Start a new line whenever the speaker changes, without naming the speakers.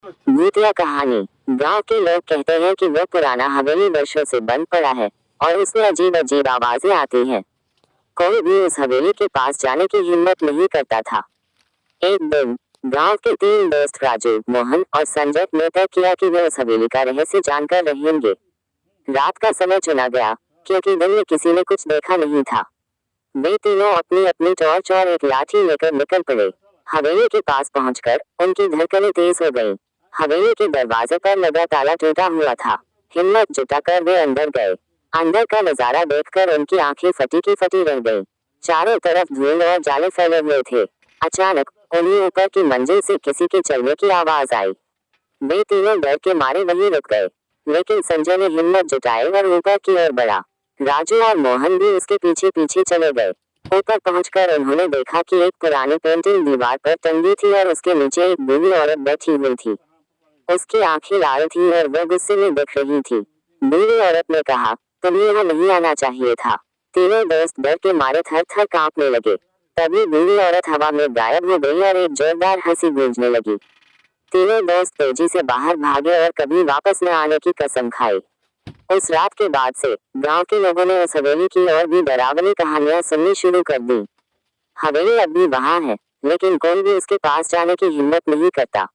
भूतिया कहानी। गांव के लोग कहते हैं कि वो पुराना हवेली वर्षों से बंद पड़ा है और उसमें अजीब अजीब आवाजें आती हैं। कोई भी उस हवेली के पास जाने की हिम्मत नहीं करता था। एक दिन गांव के 3 दोस्त राजू, मोहन और संजय ने तय किया कि वे उस हवेली का रहस्य जानकर रहेंगे। रात का समय चुना गया क्योंकि दिन में किसी ने कुछ देखा नहीं था। वे तीनों अपनी अपनी टॉर्च और एक लाठी लेकर निकल पड़े। हवेली के पास पहुंचकर उनकी धड़कनें तेज हो गईं। हवेली के दरवाजे पर लगा ताला टूटा हुआ था। हिम्मत जुटाकर वे अंदर गए। अंदर का नजारा देखकर उनकी आंखें फटी की फटी रह गईं। चारों तरफ धूल और जाले फैले हुए थे। अचानक उन्हें ऊपर की मंजिल से किसी के चलने की आवाज आई। वे तीनों डर के मारे वहीं रुक गए, लेकिन संजय ने हिम्मत जुटाई और ऊपर की ओर बढ़ा। राजू और मोहन भी उसके पीछे पीछे चले गए। ऊपर पहुंचकर उन्होंने देखा कि एक पुरानी पेंटिंग दीवार पर टंगी थी और उसके नीचे एक बूढ़ी औरत बैठी हुई थी। उसकी आंखें लाल थी और वह गुस्से में दिख रही थी। बूढ़ी औरत ने कहा, तुम्हें यहाँ नहीं आना चाहिए था। तीनों दोस्त डर के मारे थर थर कांपने लगे। तभी बूढ़ी औरत हवा में गायब हो गई और एक जोरदार हंसी गूंजने लगी। तीनों दोस्त तेजी से बाहर भागे और कभी वापस न आने की कसम खाई। उस रात के बाद से गांव के लोगों ने उस हवेली की और भी डरावनी कहानियां सुननी शुरू कर दी। हवेली अब भी वहां है, लेकिन कोई भी उसके पास जाने की हिम्मत नहीं करता।